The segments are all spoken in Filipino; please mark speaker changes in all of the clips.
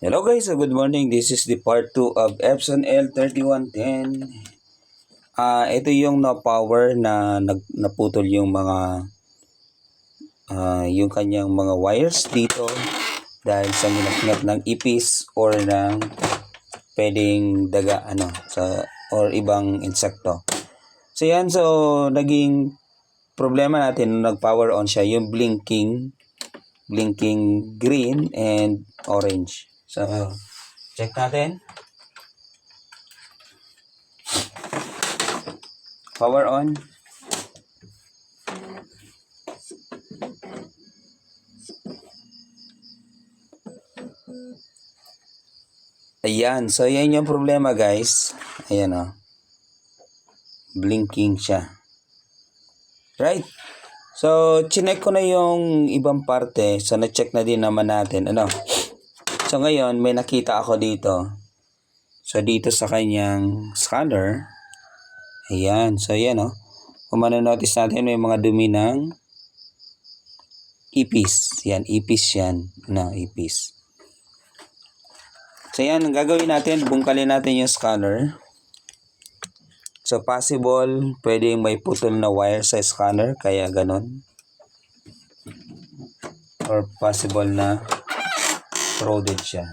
Speaker 1: Hello guys, good morning. This is the part 2 of Epson L3110. Ito yung na-power na naputol yung mga yung kanyang mga wires dito dahil sa minaknat ng ipis or ng pwedeng daga or ibang insekto. So yan, naging problema natin nung nag-power on siya yung blinking green and orange. So, check natin. Power on. Ayan. So, yan yung problema guys. Ayan o. Blinking siya. Right. So, chinek ko na yung ibang parte. So, na-check na din naman natin. So, ngayon, may nakita ako dito. So, dito sa kanyang scanner. Ayan. So, yan o. Kung manonotice natin, may mga dumi ng ipis. Yan. Ipis yan. Ipis. So, yan. Ang gagawin natin, bungkalin natin yung scanner. So, possible, pwedeng may putol na wire sa scanner. Kaya ganon. Or possible na corroded siya.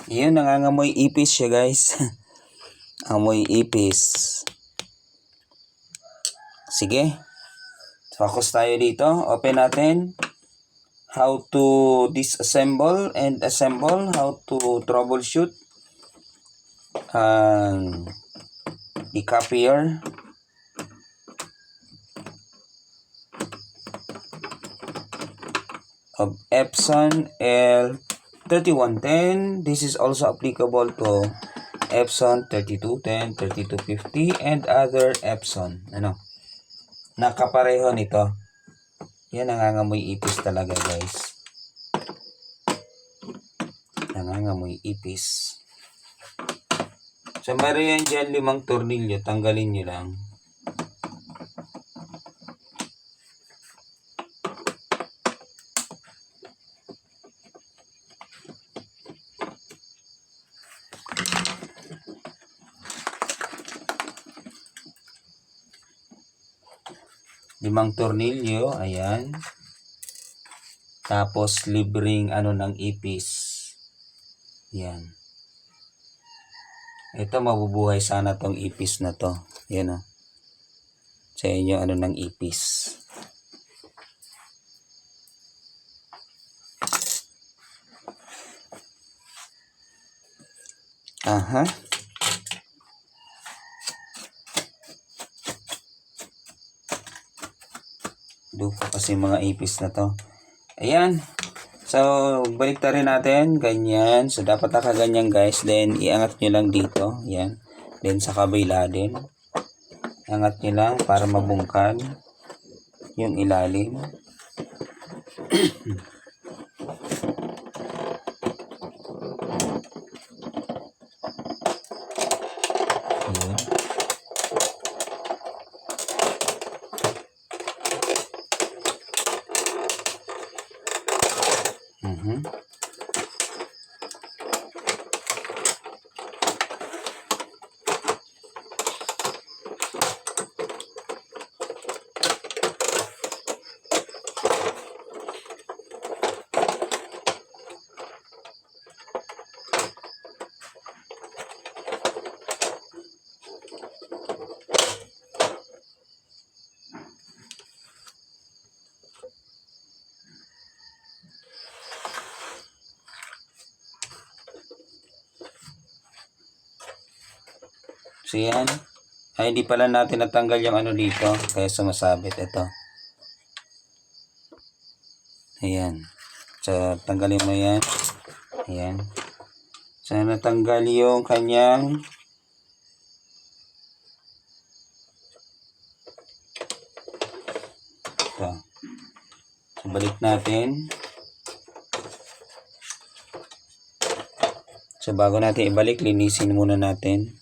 Speaker 1: Yun, nangangamoy ipis siya guys. Amoy ipis. Sige. Focus tayo dito. Open natin. How to disassemble and assemble. How to troubleshoot. The copier. Of Epson L3110. This is also applicable to Epson 3210, 3250, and other Epson. Nakapareho nito. Yan, nangangamoy ipis talaga guys. Nangangamoy ipis. So, meron yan dyan 5 tornilyo. Tanggalin nyo lang. Limang tornilyo, ayan. Tapos libreng ng ipis. Yan. Ito mabubuhay sana tong ipis na to. Yan o. Sa inyo ng ipis. Aha. Duko kasi mga ipis na to. Ayan. So, balik rin natin. Ganyan. So, dapat nakaganyan guys. Then, iangat nyo lang dito. Yan. Then, sa kabila din. Iangat nyo lang para mabungkal yung ilalim. Ayan. So yan. Ay, hindi pala natin natanggal yung dito. Kaya sumasabit ito. Ayan. So, tanggalin mo yan. Ayan. So, natanggal yung kanyang ito. So, balik natin. So, bago natin ibalik, linisin muna natin.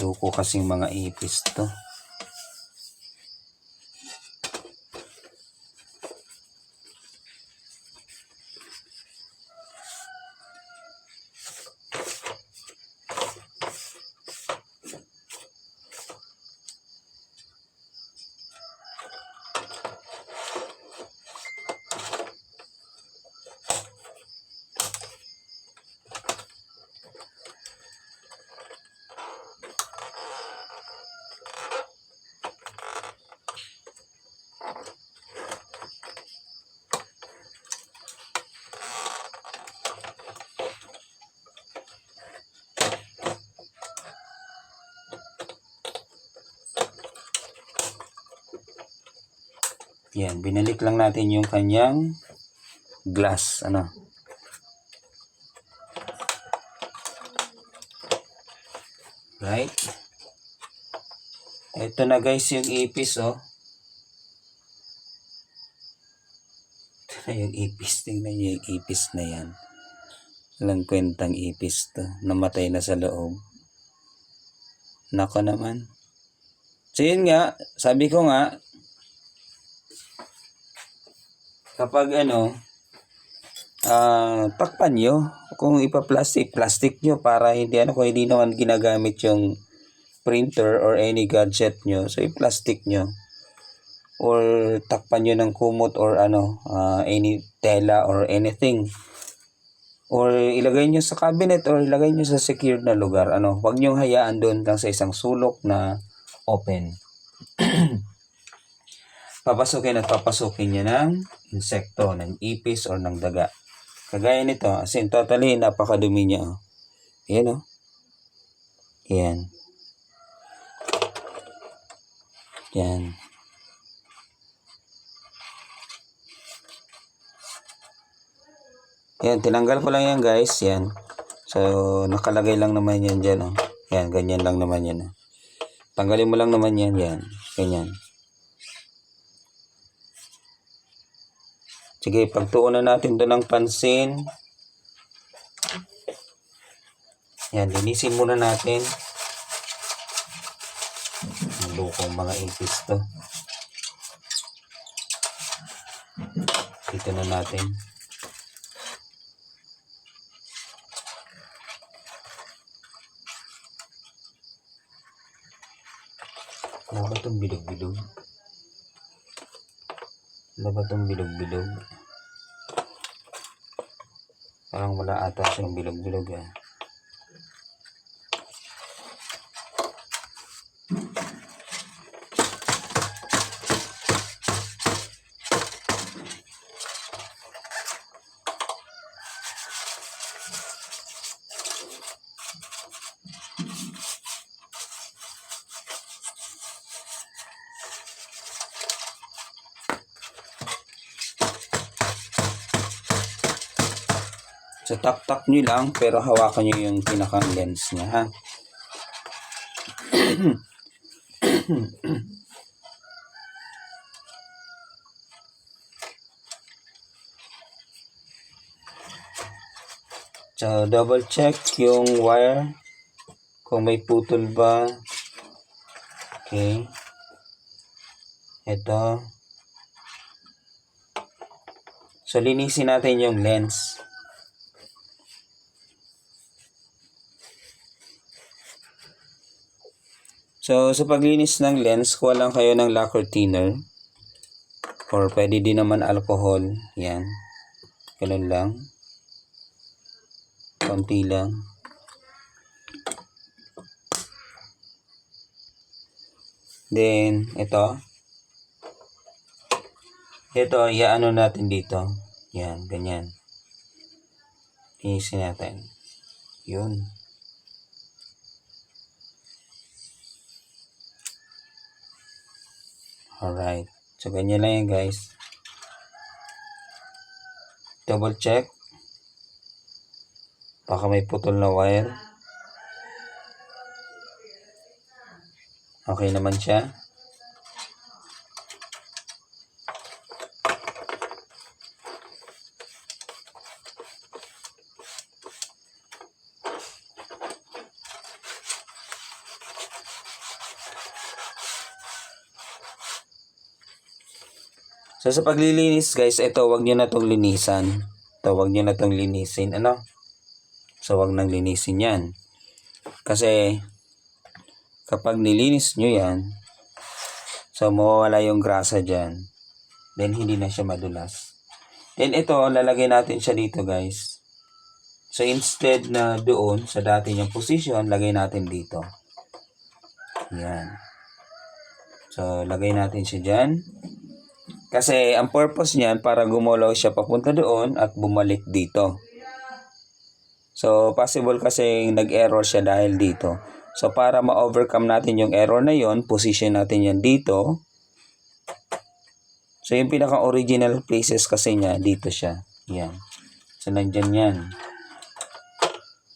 Speaker 1: Duko kasing mga ipis to. Yan, binalik lang natin yung kanyang glass, ano. Right? Ito na guys yung ipis, oh. Ito na yung ipis. Tingnan nyo yung ipis na yan. Walang kwentang ipis to. Namatay na sa loob. Nako naman. So yun nga, sabi ko nga, kapag takpan nyo, kung plastic nyo para hindi kung hindi naman ginagamit yung printer or any gadget nyo, so i-plastic nyo. Or takpan nyo ng kumot or any tela or anything. Or ilagay nyo sa cabinet or ilagay nyo sa secure na lugar. Huwag nyo hayaan doon lang sa isang sulok na open. Papasukin at papasukin nyo ng insekto, ng ipis or ng daga. Kagaya nito, as in totally napakadumi niya. Oh. Ayan o. Ayan. Yan. Yan, tinanggal ko lang yan guys. Yan. So, nakalagay lang naman yan dyan. Oh. Yan, ganyan lang naman yan. Oh. Tanggalin mo lang naman yan. Yan, ganyan. Sige, pagtuunan natin to ng pansin. Yan, linisin muna natin. Ang lukong mga ipis to. Dito na natin. Ano ba itong bilog-bilog? Ano ba itong bilog-bilog? Parang wala ata siyang bilog-bilog eh. So, tak-tak nyo lang, pero hawakan nyo yung pinakang lens niya, ha? So, double check yung wire. Kung may putol ba. Okay. Ito. So, linisin natin yung lens. So, sa paglinis ng lens, kuha lang kayo ng lacquer thinner. Or pwede din naman alcohol. Yan. Ganun lang. Konti lang. Then, ito. Ito, iaano natin dito. Yan, ganyan. Linisin natin. Yun. Alright. So, ganyan lang yan guys. Double check. Baka may putol na wire. Okay naman siya. So sa paglilinis guys, ito wag niyo na tong linisan. Ito wag niyo na tong linisin, ano? So wag nang linisin 'yan. Kasi kapag nilinis niyo 'yan, so mawawala yung grasa diyan. Then hindi na siya madulas. Then ito, lalagay natin siya dito guys. So instead na doon sa dati niyang position, lagay natin dito. Yan. So lagay natin siya diyan. Kasi ang purpose niyan para gumalaw siya papunta doon at bumalik dito. So possible kasi nag-error siya dahil dito. So para ma-overcome natin yung error na yon, position natin yan dito. So yung pinaka-original places kasi niya, dito siya. Yan. So nandyan yan.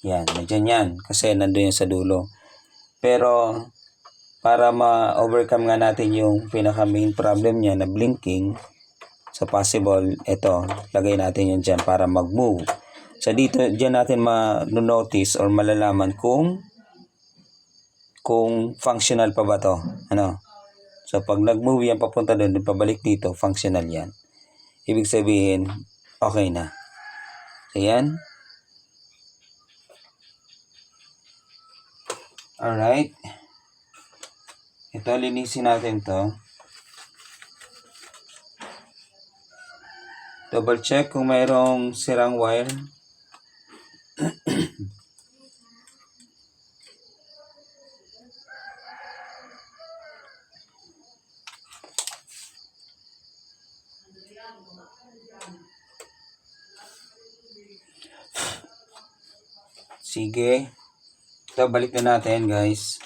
Speaker 1: Yan, nandyan yan. Kasi nandun yan sa dulo. Pero para ma-overcome nga natin yung pinaka-main problem niya na blinking, so possible, ito, lagay natin yan dyan para mag-move. So dito, dyan natin ma-notice or malalaman kung functional pa ba to. Ano? So pag nag-move yan papunta doon, pabalik dito, functional yan. Ibig sabihin, okay na. So yan. Alright. Ito, linisin natin to. Double check kung mayroong sirang wire. Sige. Ito, balik na natin guys.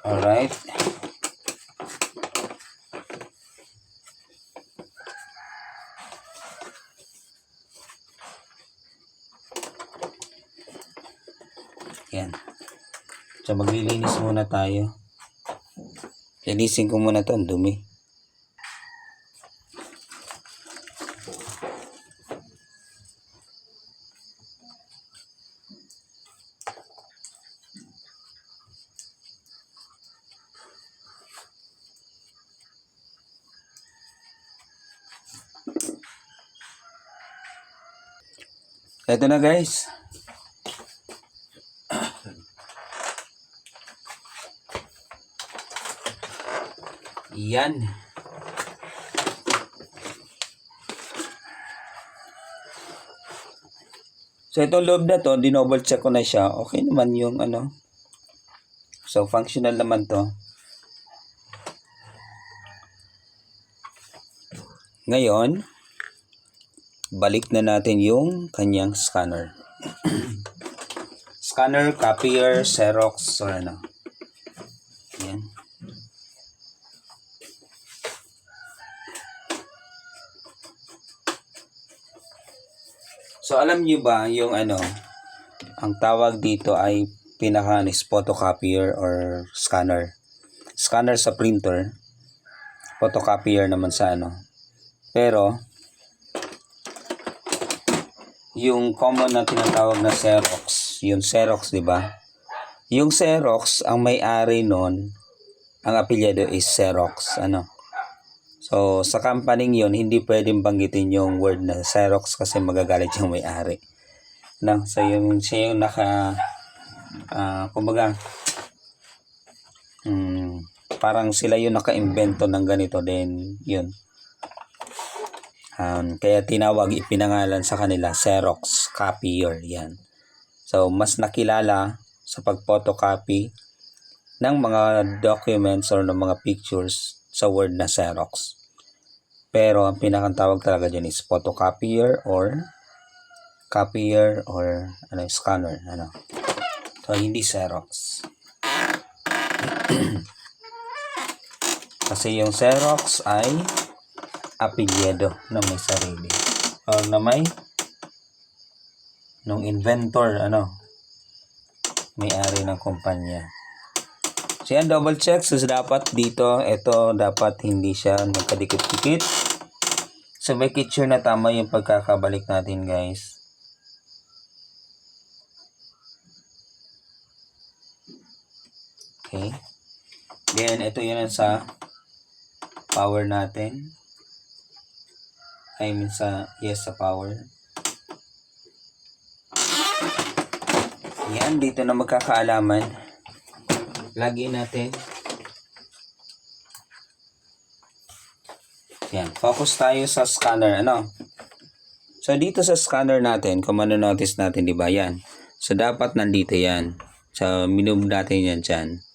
Speaker 1: Alright. Yan. So maglilinis muna tayo. Linisin ko muna to, ang dumi. Ito na guys. Yan. So itong loob na to, dinoble check ko na siya. Okay naman yung ano. So functional naman to. Ngayon, balik na natin yung kanyang scanner. Scanner, copier, Xerox, or ano. Yan. So alam niyo ba yung ano, ang tawag dito ay pinaka-is photocopier or scanner. Scanner sa printer, photocopier naman sa ano. Pero yung common na tinatawag na Xerox, yung Xerox, 'di ba? Yung Xerox, ang may-ari noon, ang apelyido is Xerox, ano. So sa company yun, hindi pwedeng banggitin yung word na Xerox kasi magagalit yung may-ari. No, so yung siya yung kumbaga parang sila yung naka-invento ng ganito din, yun. Kaya tinawag, ipinangalan sa kanila Xerox copier, yan. So mas nakilala sa pag-photocopy ng mga documents or ng mga pictures sa word na Xerox. Pero ang pinakang tawag talaga dyan is photocopier or scanner. So, hindi Xerox. Kasi yung Xerox ay apelyido na may sarili. O na may nung inventor, may-ari ng kumpanya. So yan, double check. So dapat dito, ito dapat hindi siya magkadikit-dikit. So make it sure na tama yung pagkakabalik natin, guys. Okay. Then, ito yun sa power natin. Sa power. Yan, dito na magkakaalaman. Lagyan natin. Yan, focus tayo sa scanner, So, dito sa scanner natin, kung notice natin, di ba, yan. So, dapat nandito yan. So, minove natin yan dyan.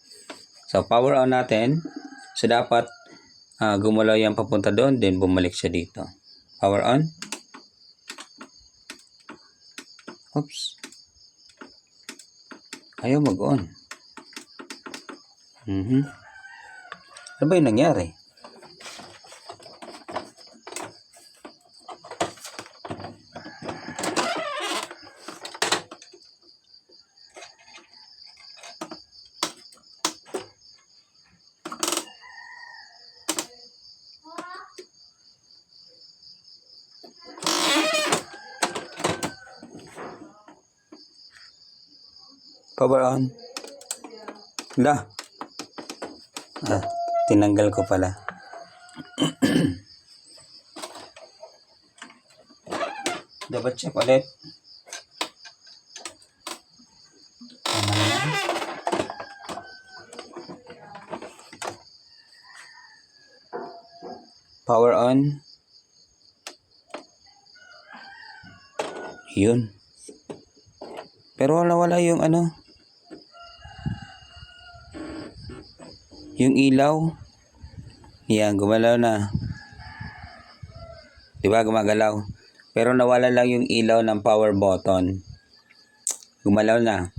Speaker 1: So, power on natin. So, dapat gumalaw yan papunta doon, then bumalik siya dito. Power on. Oops. Ayaw mag-on. Ano ba yung nangyari? Power on. Tinanggal ko pala. Double check ulit. Power on. Yun. Pero wala yung yung ilaw. Yan, gumalaw na. Diba, gumagalaw. Pero nawala lang yung ilaw ng power button. Gumalaw na.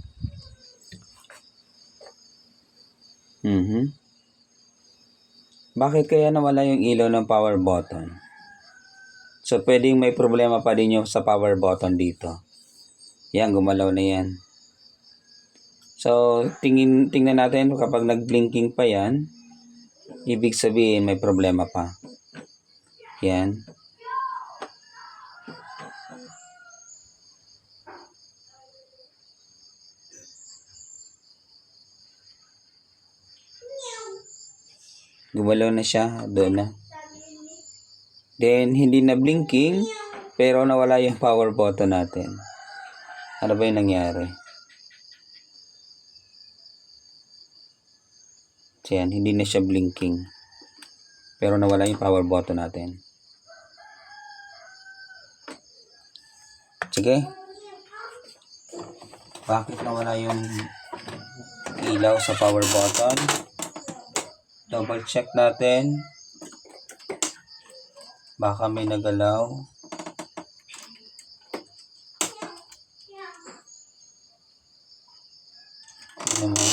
Speaker 1: Bakit kaya nawala yung ilaw ng power button? So, pwedeng may problema pa din yung sa power button dito. Yan, gumalaw na yan. So, tingnan natin kapag nag-blinking pa yan, ibig sabihin may problema pa. Yan. Gumalaw na siya, doon na. Then, hindi na blinking, pero nawala yung power button natin. Ano ba yung nangyari? So yan, hindi na siya blinking. Pero nawala yung power button natin. Sige. Bakit nawala yung ilaw sa power button? Double check natin. Baka may nagalaw. Ano mo?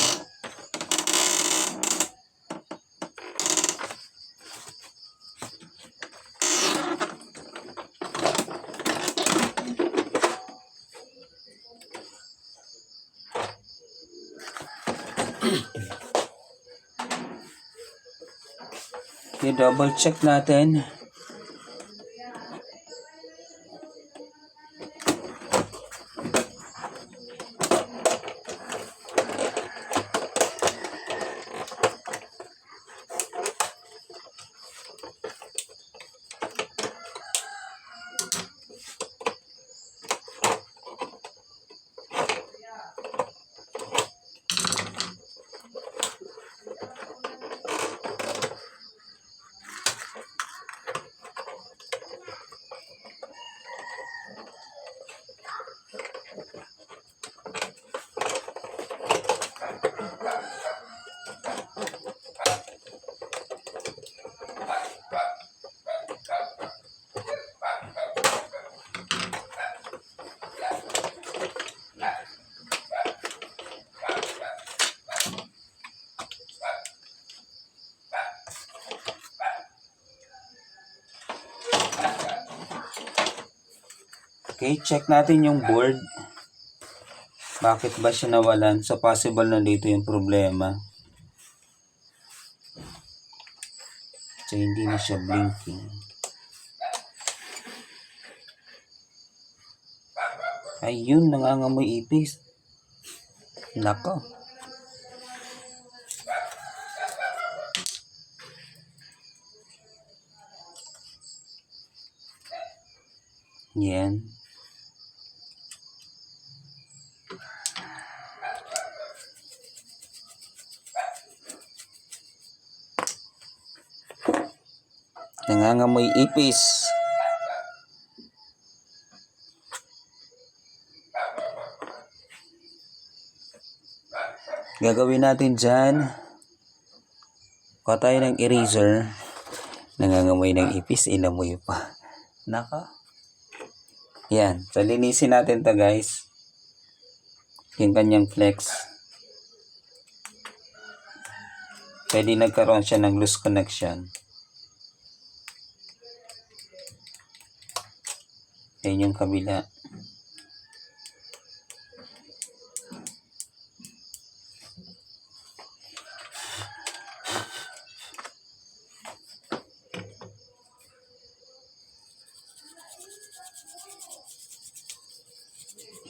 Speaker 1: I-double check natin. Okay, check natin yung board. Bakit ba siya nawalan? So, possible na dito yung problema. So, hindi na siya blinking. Ayun, nangangamoy ipis. Nako. Yan. Nangangamoy ipis. Gagawin natin dyan. Kuha tayo ng eraser. Nangangamoy ng ipis, inamoy pa. Naka. Yan. So, linisin natin to guys. Yung kanyang flex. Pwede nagkaroon siya ng loose connection. Yan yung kabila.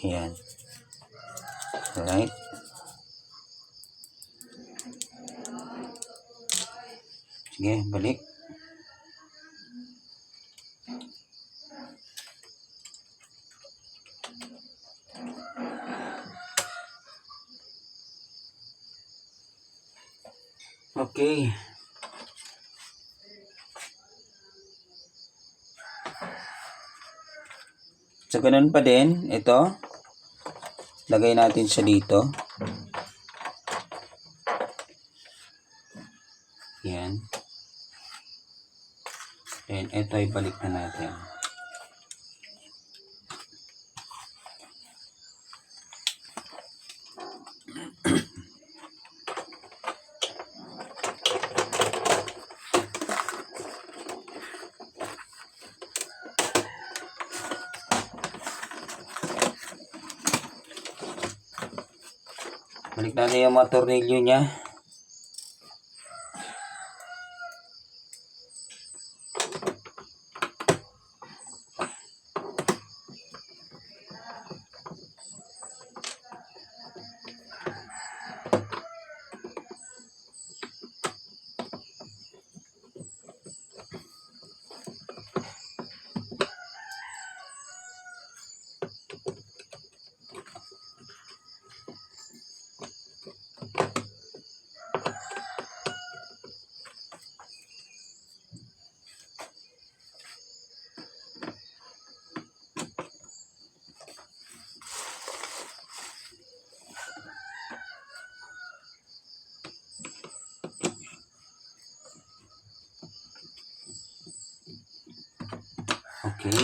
Speaker 1: Yan. Alright. Sige, balik. Okay. So, ganun pa din. Ito. Lagay natin siya dito. Yan. Then, ito ay balik na natin. Balik natin yung mga tornilyo niya. Okay.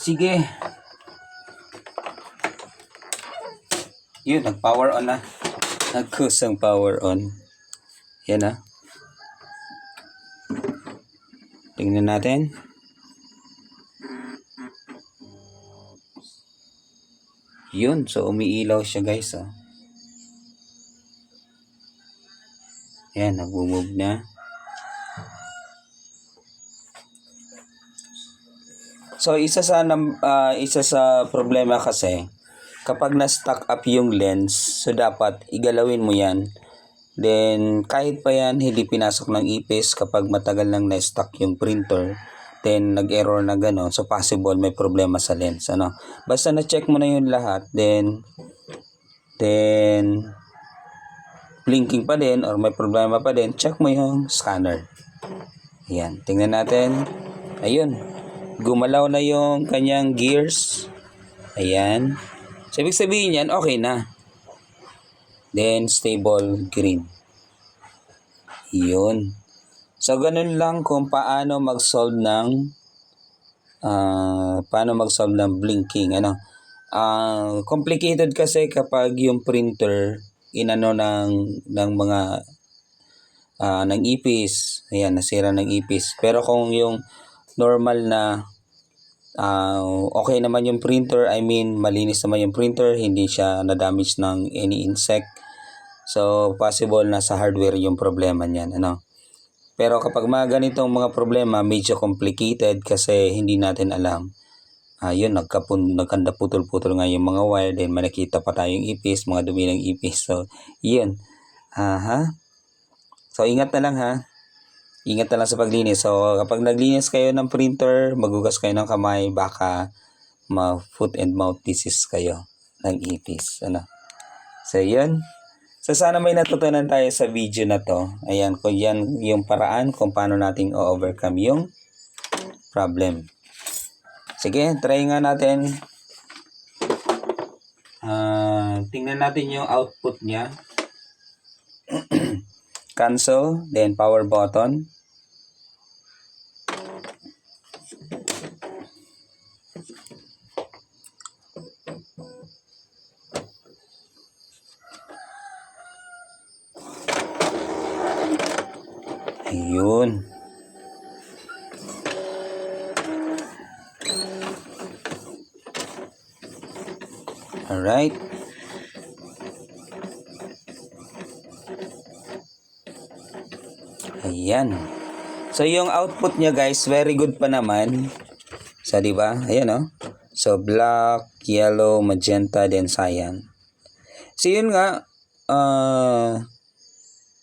Speaker 1: Sige. Yun, nag-power on na. Nagkusang power on. Yan na. Tingnan natin. Yun, so umiilaw siya guys. Oh. Yan, nag-move na. So isa sa problema kasi kapag na-stuck up yung lens, so dapat igalawin mo yan. Then, kahit pa yan, hindi pinasok ng ipis kapag matagal nang na-stuck yung printer, then nag-error na gano'n, so possible may problema sa lens. Basta na-check mo na yung lahat, then blinking pa din or may problema pa din, check mo yung scanner. Ayan, tingnan natin. Ayun, gumalaw na yung kanyang gears. Ayan. So, ibig sabihin yan, okay na. Then, stable green. Yun. So, ganun lang kung paano mag-solve ng blinking. Complicated kasi kapag yung printer inano ng mga ng ipis. Ayan, nasira ng ipis. Pero kung yung normal na okay naman yung printer, I mean malinis naman yung printer, hindi siya na-damage ng any insect. So possible na sa hardware yung problema niyan, Pero kapag mga ganitong mga problema, medyo complicated kasi hindi natin alam. Yun, nagkanda putol-putol nga yung mga wire, then makikita pa tayong ipis, mga dumi ng ipis. So, yun. So, ingat na lang ha. Ingat na lang sa paglinis. So, kapag naglinis kayo ng printer, magugas kayo ng kamay, baka foot and mouth disease kayo ng ipis. So, yun. So, sana may natutunan tayo sa video na to. Ayan, kung yan yung paraan kung paano nating o-overcome yung problem. Sige, try nga natin. Tingnan natin yung output niya. Cancel, then power button. Ayun. Alright. Ayan. So, yung output niya guys, very good pa naman. So, diba? Ayan So, black, yellow, magenta, then cyan. So, yun nga.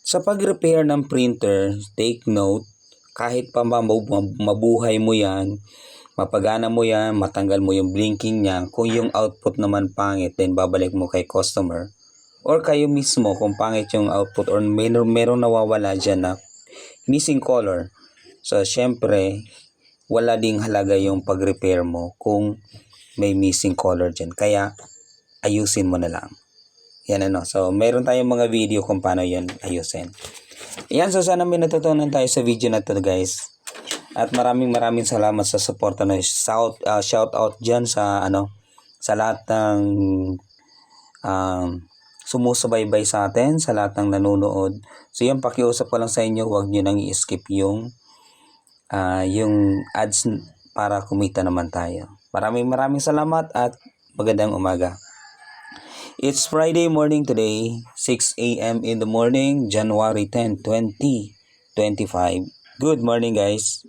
Speaker 1: Sa pag-repair ng printer, take note, kahit pa mabuhay mo yan, mapagana mo yan, matanggal mo yung blinking niya, kung yung output naman pangit, then babalik mo kay customer. Or kayo mismo, kung pangit yung output or merong nawawala dyan na missing color. So, syempre, wala ding halaga yung pag-repair mo kung may missing color dyan. Kaya, ayusin mo na lang. Yan So, meron tayong mga video kung paano yan ayusin. Yan, so sana may natutunan tayo sa video na to guys. At maraming salamat sa support. Shout out dyan sa sa lahat ng sumusubaybay sa atin, sa lahat ng nanonood. So yan, pakiusap ko lang sa inyo, huwag nyo nang i-skip yung ads para kumita naman tayo. Maraming salamat at magandang umaga. It's Friday morning today, 6 a.m. in the morning, January 10, 2025. Good morning guys.